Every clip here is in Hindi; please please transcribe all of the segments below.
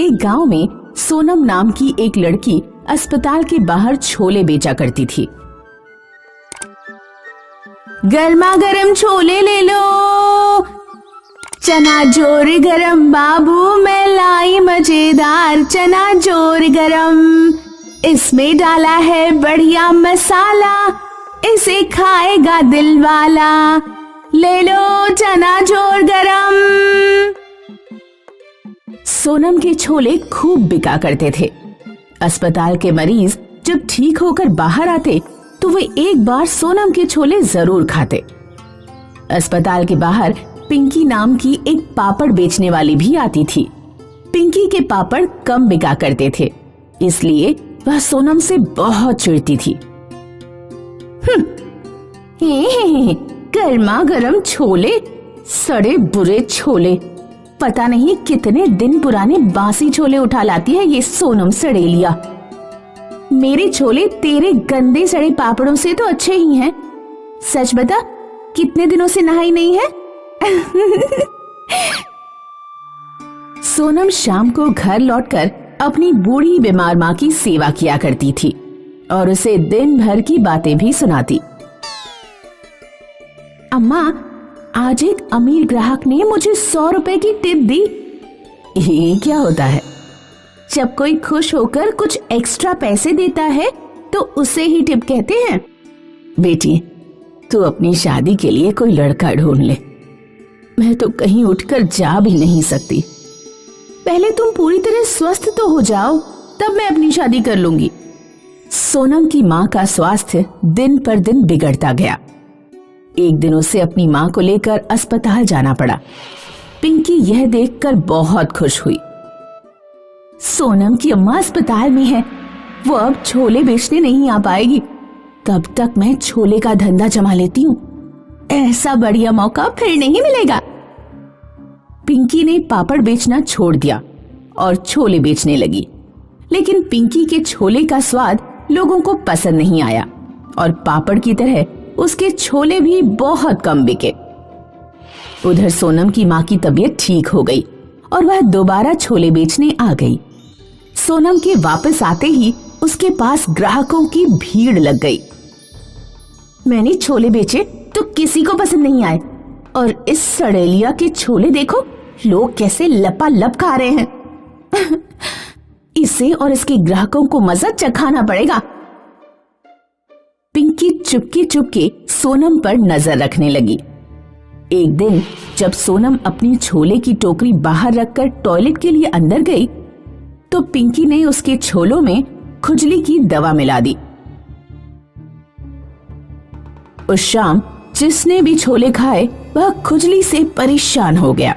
एक गांव में सोनम नाम की एक लड़की अस्पताल के बाहर छोले बेचा करती थी। गर्मा गर्म छोले ले लो, चना जोर गरम बाबू, मैं लाई मजेदार चना जोर गरम, इसमें डाला है बढ़िया मसाला, इसे खाएगा दिल वाला, ले लो चना जोर गरम। सोनम के छोले खूब बिका करते थे। अस्पताल के मरीज जब ठीक होकर बाहर आते तो वे एक बार सोनम के छोले जरूर खाते। अस्पताल के बाहर पिंकी नाम की एक पापड़ बेचने वाली भी आती थी। पिंकी के पापड़ कम बिका करते थे, इसलिए वह सोनम से बहुत चिढ़ती थी। गर्मा गर्म छोले, सड़े बुरे छोले, पता नहीं कितने दिन पुराने बासी छोले उठा लाती है ये सोनम सड़ेलिया। मेरे छोले तेरे गंदे सड़े पापड़ों से तो अच्छे ही हैं। सच बता, कितने दिनों से नहाई नहीं है? सोनम शाम को घर लौटकर अपनी बूढ़ी बीमार माँ की सेवा किया करती थी और उसे दिन भर की बातें भी सुनाती। अम्मा, आज एक अमीर ग्राहक ने मुझे 100 रुपए की टिप दी। ये क्या होता है? जब कोई खुश होकर कुछ एक्स्ट्रा पैसे देता है तो उसे ही टिप कहते हैं। बेटी, तू अपनी शादी के लिए कोई लड़का ढूंढ ले। मैं तो कहीं उठकर जा भी नहीं सकती। पहले तुम पूरी तरह स्वस्थ तो हो जाओ, तब मैं अपनी शादी कर लूंगी। सोनम की माँ का स्वास्थ्य दिन पर दिन बिगड़ता गया। एक दिन उसे अपनी माँ को लेकर अस्पताल जाना पड़ा। पिंकी यह देखकर बहुत खुश हुई। सोनम की अम्मा अस्पताल में है, वो अब छोले बेचने नहीं आ पाएगी। तब तक मैं छोले का धंधा जमा लेती हूँ, ऐसा बढ़िया मौका फिर नहीं मिलेगा। पिंकी ने पापड़ बेचना छोड़ दिया और छोले बेचने लगी। लेकिन पिंकी के छोले का स्वाद लोगों को पसंद नहीं आया और पापड़ की तरह उसके छोले भी बहुत कम बिके। उधर सोनम की माँ की तबीयत ठीक हो गई और वह दोबारा छोले बेचने आ गई। सोनम के वापस आते ही उसके पास ग्राहकों की भीड़ लग गई। मैंने छोले बेचे तो किसी को पसंद नहीं आए, और इस सड़ेलिया के छोले देखो, लोग कैसे लपालप खा रहे हैं। इसे और इसके ग्राहकों को मजा चखाना पड़ेगा। पिंकी चुपके चुपके सोनम पर नजर रखने लगी। एक दिन जब सोनम अपनी छोले की टोकरी बाहर रखकर टॉयलेट के लिए अंदर गई तो पिंकी ने उसके छोलों में खुजली की दवा मिला दी। उस शाम जिसने भी छोले खाए वह खुजली से परेशान हो गया।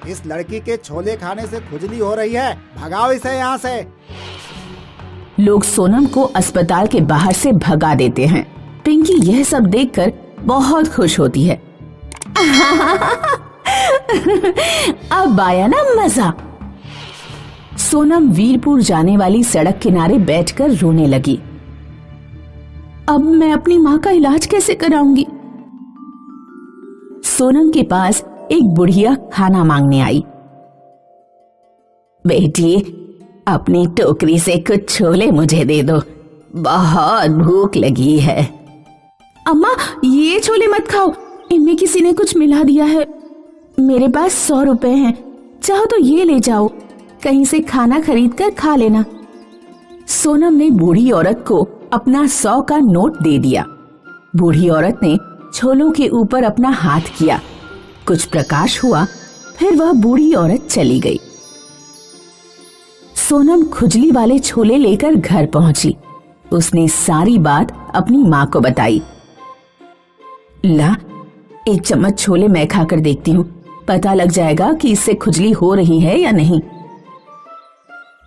इस लड़की के छोले खाने से खुजली हो रही है, भगाओ इसे यहाँ से। लोग सोनम को अस्पताल के बाहर से भगा देते हैं। पिंकी यह सब देखकर बहुत खुश होती है। अब आया ना मजा। सोनम वीरपुर जाने वाली सड़क किनारे बैठकर रोने लगी। अब मैं अपनी माँ का इलाज कैसे कराऊंगी? सोनम के पास एक बुढ़िया खाना मांगने आई। बेटी, अपनी टोकरी से कुछ छोले मुझे दे दो, बहुत भूख लगी है। अम्मा, ये छोले मत खाओ, इनमें किसी ने कुछ मिला दिया है। मेरे पास 100 रुपए हैं, चाहो तो ये ले जाओ, कहीं से खाना खरीद कर खा लेना। सोनम ने बूढ़ी औरत को अपना 100 का नोट दे दिया। बूढ़ी औरत ने छोलों के ऊपर अपना हाथ किया, कुछ प्रकाश हुआ, फिर वह बूढ़ी औरत चली गई। सोनम खुजली वाले छोले लेकर घर पहुंची। उसने सारी बात अपनी माँ को बताई। ला, एक चम्मच छोले मैं खाकर देखती हूँ, पता लग जाएगा कि इससे खुजली हो रही है या नहीं।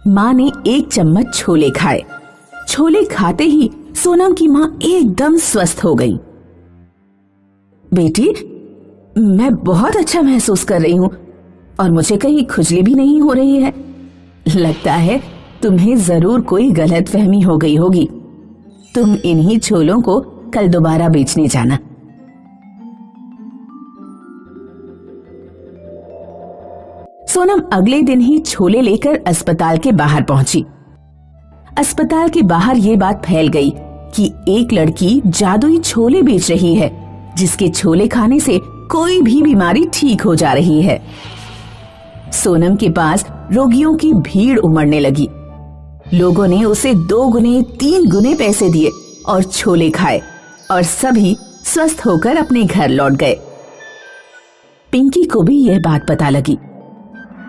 माँ ने एक चम्मच छोले खाए। छोले खाते ही सोनम की माँ एकदम स्वस्थ हो गई। बेटी, मैं बहुत अच्छा महसूस कर रही हूँ और मुझे कहीं खुजली भी नहीं हो रही है। लगता है तुम्हें जरूर कोई गलतफहमी हो गई होगी। तुम इन्हीं छोलों को कल दोबारा बेचने जाना। सोनम अगले दिन ही छोले लेकर अस्पताल के बाहर पहुंची। अस्पताल के बाहर ये बात फैल गई कि एक लड़की जादुई छोले बेच रही है, जिसके छोले खाने से कोई भी बीमारी ठीक हो जा रही है। सोनम के पास रोगियों की भीड़ उमड़ने लगी। लोगों ने उसे 2 गुने 3 गुने पैसे दिए और छोले खाए और सभी स्वस्थ होकर अपने घर लौट गए। पिंकी को भी यह बात पता लगी।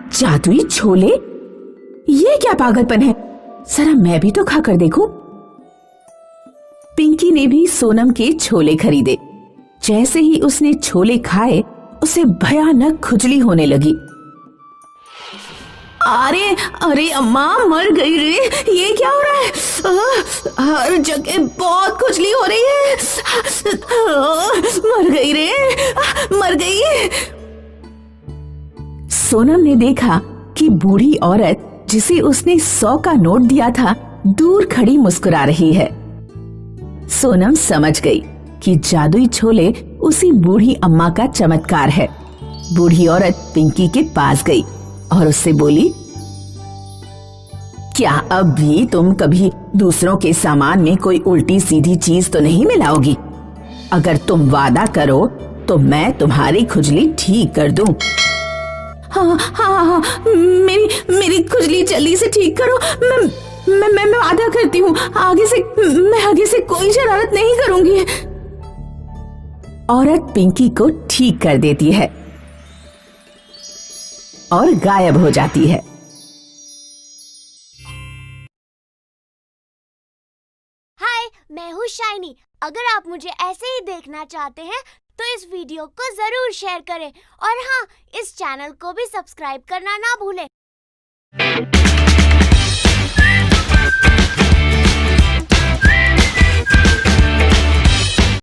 जादुई छोले, ये क्या पागलपन है, जरा मैं भी तो खाकर देखूं। पिंकी ने भी सोनम के छोले खरीदे। जैसे ही उसने छोले खाए उसे भयानक खुजली होने लगी। अरे अरे अम्मा, मर गई रे, ये क्या हो रहा है? हर जगह बहुत खुजली हो रही है। मर गई रे, मर गई। सोनम ने देखा कि बूढ़ी औरत जिसे उसने 100 का नोट दिया था दूर खड़ी मुस्कुरा रही है। सोनम समझ गई कि जादुई छोले उसी बूढ़ी अम्मा का चमत्कार है। बूढ़ी औरत पिंकी के पास गई और उससे बोली, क्या अब भी तुम कभी दूसरों के सामान में कोई उल्टी सीधी चीज तो नहीं मिलाओगी? अगर तुम वादा करो तो मैं तुम्हारी खुजली ठीक कर दूं। हाँ, मेरी खुजली जल्दी से ठीक करो। मैं वादा करती हूँ, आगे से कोई शरारत नहीं करूंगी। औरत पिंकी को ठीक कर देती है और गायब हो जाती है। हाय, मैं हूँ शाइनी। अगर आप मुझे ऐसे ही देखना चाहते हैं तो इस वीडियो को जरूर शेयर करें और हाँ, इस चैनल को भी सब्सक्राइब करना ना भूलें।